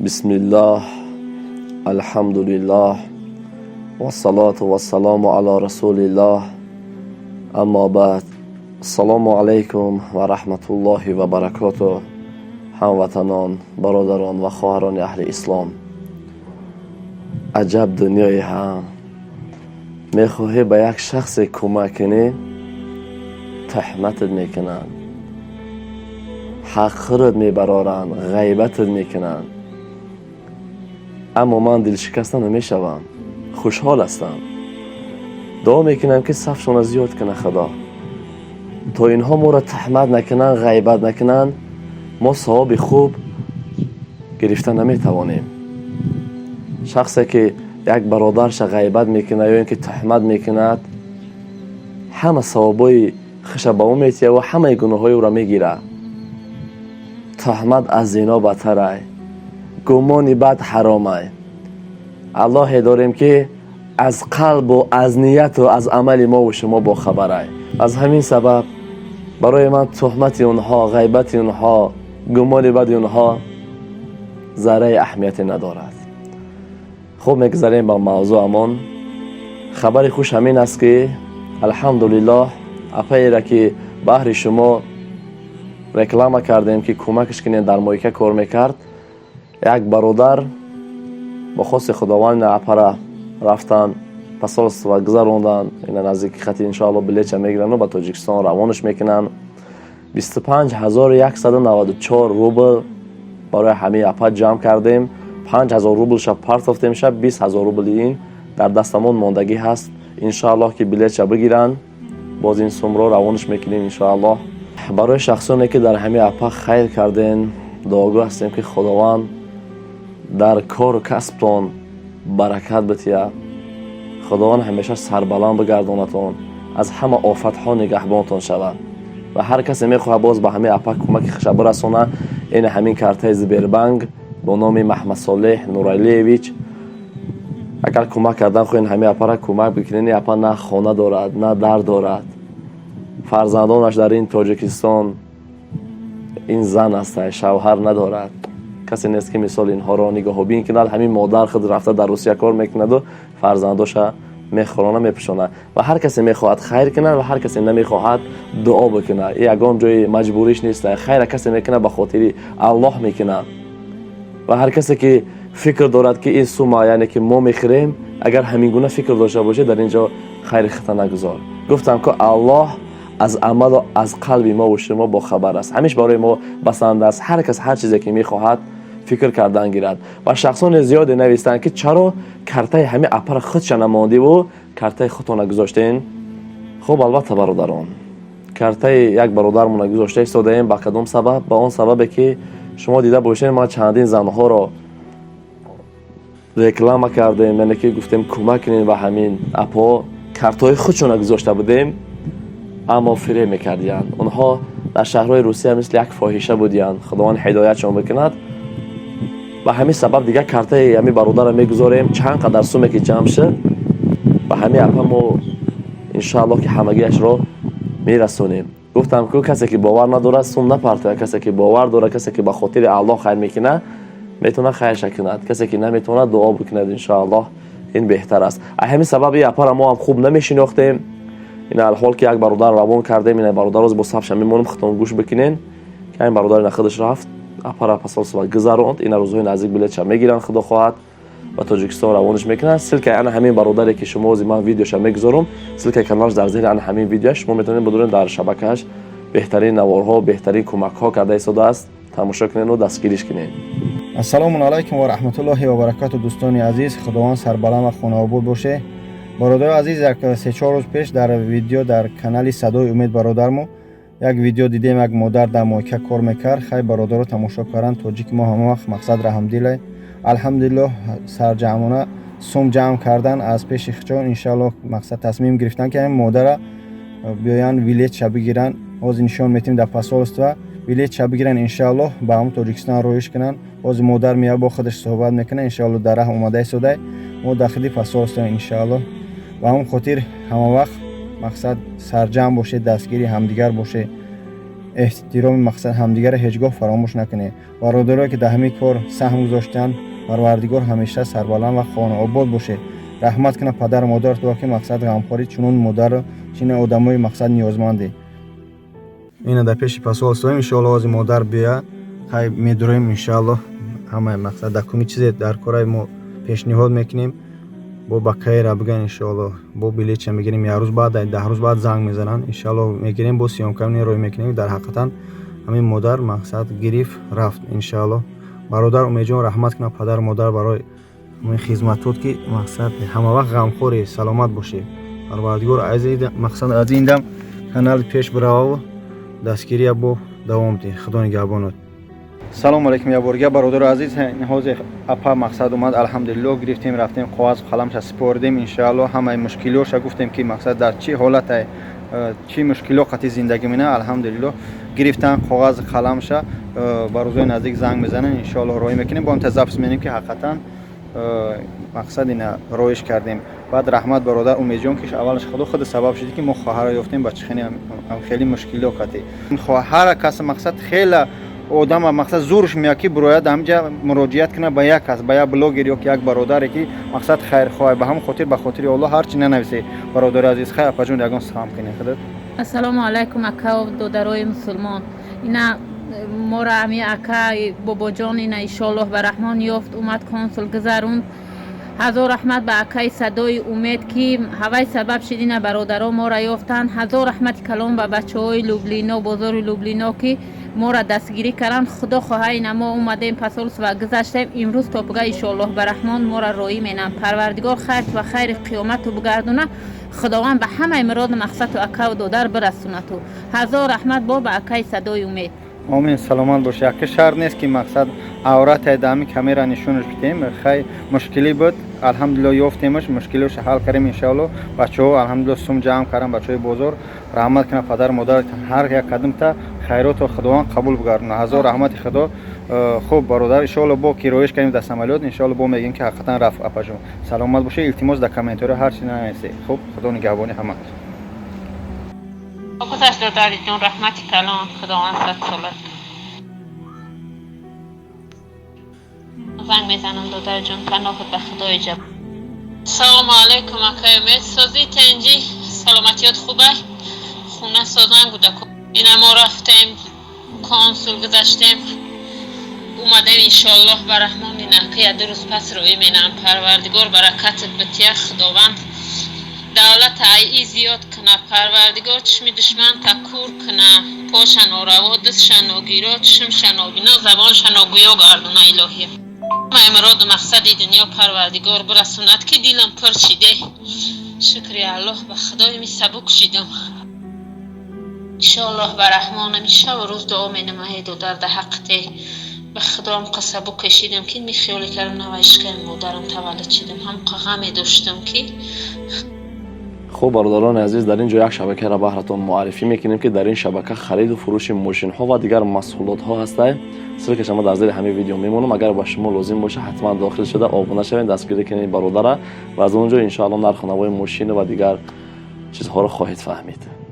بسم الله الحمد لله والصلاة والسلام على رسول الله اما بعد. السلام علیکم و رحمت الله و برکاته. هموطنان، برادران و خواهران اهل اسلام، عجب دنیای هم. میخواهی به یک شخص کمک کنی، تهمتت میکنن، حقرت میبرارن، غیبتت میکنن. اما من دل شکسته نمیشوم، خوشحال هستم. دعا میکنم که صفشون زیاد کنه خدا، تا اینها ما را تهمت نکنن، غیبت نکنن. ما ثواب خوب گرفته نمیتوانیم. شخصی که یک برادرش غیبت میکنه یا اینکه تهمت میکند، همه ثوابای خش به او میتیه و همه گناههای او را میگیره. تهمت از زنا بدتره، گمان بد حرامه. الله داریم که از قلب و از نیت و از عمل ما و شما با خبره. از همین سبب برای من تهمت اونها، غیبت اونها، گمان بد اونها ذره اهمیت ندارد. خوب میگذاریم با موضوعمون. خبر خوش همین است که الحمدلله اپایی را که بهر شما رکلام کردیم که کمکش کنین در مایکه کار میکرد، یک برادر با خواست خداوند اپا رفتن پاسپورت و گذروندن. این نزدیک خط انشاءالله بلیط میگیرن و به تاجیکستان روانش میکنن. 25194 روبل برای همه اپا جمع کردیم. 5000 روبل شب پرداخت میشه، 20000 روبل این در دستمون ماندگی هست. انشاءالله که بلیط بگیرن باز این سوم رو روانش میکنیم انشاءالله. برای شخصانی که در همه اپا خیر کردین دعاگو هستیم که خداوند در کار و کسبتون برکت بتیه. خداوند همیشه سربلند بگردانتون، از همه آفت ها نگهبانتون شود. و هر کسی میخواه باز به همه اپا کمک خش برسونه، این همین کارت زبربنک با نام محمد صالح نورعلیویچ. اگر کمک کردن خواهین همه اپا را کمک بکنین. اپا نه خانه دارد نه در دارد، فرزندانش در این تاجیکستان این زن است، شوهر ندارد، کسی نیست که مثال اینها را نگاه بین کنه. همین مادر خود رفته در روسیه کار میکند و فرزنداش میخورانه میپشانه. و هر کسی میخواهد خیر کنه و هر کسی نمیخواهد دعا بکنه. این یگان جای مجبوریش نیست. خیر کسی میکنه به خاطر الله میکنه. و هر کسی که فکر دارد که این سوم یعنی که ما میخریم، اگر همین گونه فکر داشته باشه در اینجا خیر خطا نگذار. گفتم که الله از عمل و از قلب ما و شما با خبر است. همیشه برای ما بسنده است هر کس هر چیزی که میخواهد فکر کردن گیرد. و شخصان زیاد نوشتن که چرا کارتای همه اپر خودش نمانده و کارتای خودتون نگذاشتین. خب البته برادران، کارتای یک برادرمون نگذاشته استادیم با کدام سبب؟ با اون سببه که شما دیده باشین ما چندین زنها را رکلام کردیم، یعنی که گفتیم کمک کنین و همین اپا کارتای خودشون نگذاشته بودیم اما فریب میکردین. اونها در شهرهای روسیه مثل یک فاحشه بودین. خداوند هدایتشون بکند. و همین سبب دیگه کارتای همین برادر را میگذاریم چند قدر سومی که جمع شه و همین اپا ما انشاءالله که همگیش رو میرسونیم. گفتم که کسی که باور نداره سوم نپرته، کسی که باور داره، کسی که به خاطر الله خیر میکنه میتونه خیرش کند، کسی که نمیتونه دعا بکند انشاءالله این بهتر است. همین سبب این اپا ما هم خوب نمیشناختیم. این الحال که یک برادر روان کردیم، این برادر روز با صفش میمونم خطون گوش بکنین که این برادر خودش رفت اپا را پاسپورت و گذروند. این روزهای نزدیک بلیط میگیرن خدا خواهد و تاجیکستان روانش میکنن. سلک انا همین برادری که شما از من ویدیوش میگذارم، سلک کانالش در زیر انا همین ویدیوش شما میتونید بدونید در شبکه‌اش بهترین نوارها، بهترین کمک ها کرده ایستاده است. تماشا کنین و دستگیریش کنین. السلام علیکم و رحمت الله و برکاته. دوستان عزیز، خداوند سربلند و خانه آباد باشه. برادر عزیز، یک 3-4 روز پیش در ویدیو در کانال صدای امید برادرمو یک ویدیو دیدیم. یک مادر در مایکه کار میکرد. خیلی برادر رو تماشا کردن. تاجیک ما همه وقت مقصد رحمدیله. الحمدلله سرجمعانه سوم جمع کردن از پیش خچان. انشالله مقصد تصمیم گرفتن که این مادر بیاین ویلیت بگیرن. باز نشان میتیم در پاسپورت و ویلیت بگیرن انشالله با هم تاجیکستان رویش کنن. باز مادر میاد با خودش صحبت میکنه. انشالله در راه اومده سوده ما داخلی پاسپورت انشالله و هم خاطر همه وقت مقصد سرجم باشه، دستگیری همدیگر باشه. احترام مقصد همدیگر را هیچگاه فراموش نکنید. برادرایی که در همین کار سهم گذاشتن، پروردگار همیشه سربلند و خانه آباد باشه. رحمت کنه پدر و مادر تو که مقصد غمخوری چنون مادر چنین آدمای مقصد نیازمنده. اینا در پیش پسوال سویم ان شاء الله از مادر بیا خیر میدریم ان شاء الله همه مقصد در کمی چیزی در کارای ما پیشنهاد میکنیم با بخیر بگن ان شاء الله با بلیچ میگیریم، یک روز بعد 10 روز بعد زنگ میزنن ان شاء الله میگیریم با سیام کمی روی میکنیم. در حقیقت همین مادر مقصد گریف رفت ان شاء الله. برادر امیدوارم رحمت کنه پدر و مادر برای این خدمتات که مقصد همه وقت غمخوری سلامت باشه. پروردگار عزیز مقصد از این دم کانال پیش برو دستگیری با دوام دی. خدا نگهبانت. سلام علیکم یا بورگا برادر عزیز. نهاز اپا مقصد اومد الحمدلله گرفتیم رفتیم کاغذ قلمش سپردیم ان شاء الله. همه مشکلاتش گفتیم که مقصد در چی حالت چی مشکلاتی زندگی منه الحمدلله گرفتن کاغذ قلمش برای نزدیک زنگ میزنن ان شاء الله روی میکنیم با انتظار میبینیم که حقیقتا مقصد اینا رویش کردیم. بعد رحمت برادر امیدوارم که اولش خود سبب شدی که ما خواهر یافتیم بچخینی هم خیلی مشکلاتی خواهر کس مقصد خیلی آدم مقصد زورش میاد که باید همجا مراجعت کنه به یک کس به یک بلاگر یا یک برادری که مقصد خیر خواه به هم خاطر به خاطر الله هر چی ننویسه. برادر عزیز خیر پجون یگان سلام کنی. خدا السلام علیکم اکا و دودرای مسلمان. اینا مورا امی اکا بابا جان اینا انشالله به رحمان یافت اومد کنسول گذروند. هزار رحمت به اکای صدای امید که هوای سبب شدین برادرها ما را یافتن. هزار رحمت کلام به بچه های لوبلینا بازار لوبلینا که ما را دستگیری کردن. خدا خواهی اینا ما اومدیم پسولس و گذشتیم امروز تا بگه انشالله به رحمان ما را رایی مینم. پروردگار خیر و خیر قیامت رو بگردونه. خداوند به همه مراد مقصد و اکا و دودر برسونه. تو هزار رحمت با به اکای صدای امید. آمین سلامت باشه. یک شرط نیست که مقصد عورت دامی کامیرا نشونش بدیم. خیلی مشکلی بود الحمدلله یافتیمش مشکلش حل کردیم ان شاء الله. بچه‌ها الحمدلله سوم جمع کردن بچه‌های بزرگ رحمت کنه پدر مادر هر یک قدم تا خیرات و خداوند قبول بگردونه. هزار رحمت خدا. خوب برادر ان شاء الله با کیرویش کنیم دست عملیات ان شاء الله با میگیم که حقیقتا رفت اپاجون سلامت باشه. التماس در کامنت ها هر چی ننویسید. خوب خدا نگهبان همه. گذشت داداری جون رحمت کلام خداوند صد سالت زنگ میزنم دادر جون پناهت به خدای جب. سلام علیکم اکای امید سازی تنجی سلامتیات خوبه خونه سازن بوده اینا ما رفتیم کنسول گذشتیم اومدیم انشالله به رحمان اینا که درست پس روی مینم. پروردگار برکتت بتیه خداوند دولت ای زیاد کنه. پروردگار چشم دشمن تکور کنه پاشن و روا دستشن و گیرا چشمشن و بینا زبانشن و گویا گردونه الهی. همه مراد و مقصد دنیا پروردگار برسوند که دیلم پر شده. شکری الله به خدای می سبک شدم انشاءالله به رحمان میشه و روز دعا می نماید و در حقت به خدا هم قصبو کشیدم که می خیالی کردم نویش که مادرم تولد شدم هم غمی داشتم که. خب برادران عزیز در اینجا یک شبکه را بهراتون معرفی میکنیم که در این شبکه خرید و فروش ماشین ها و دیگر محصولات ها هسته. سرک شما در زیر همین ویدیو میمونم. اگر با شما لازم باشه حتما داخل شده آبونه شوید دستگیری کنید برادر و از اونجا ان شاء الله نرخ و نوای ماشین و دیگر چیزها را خواهید فهمید.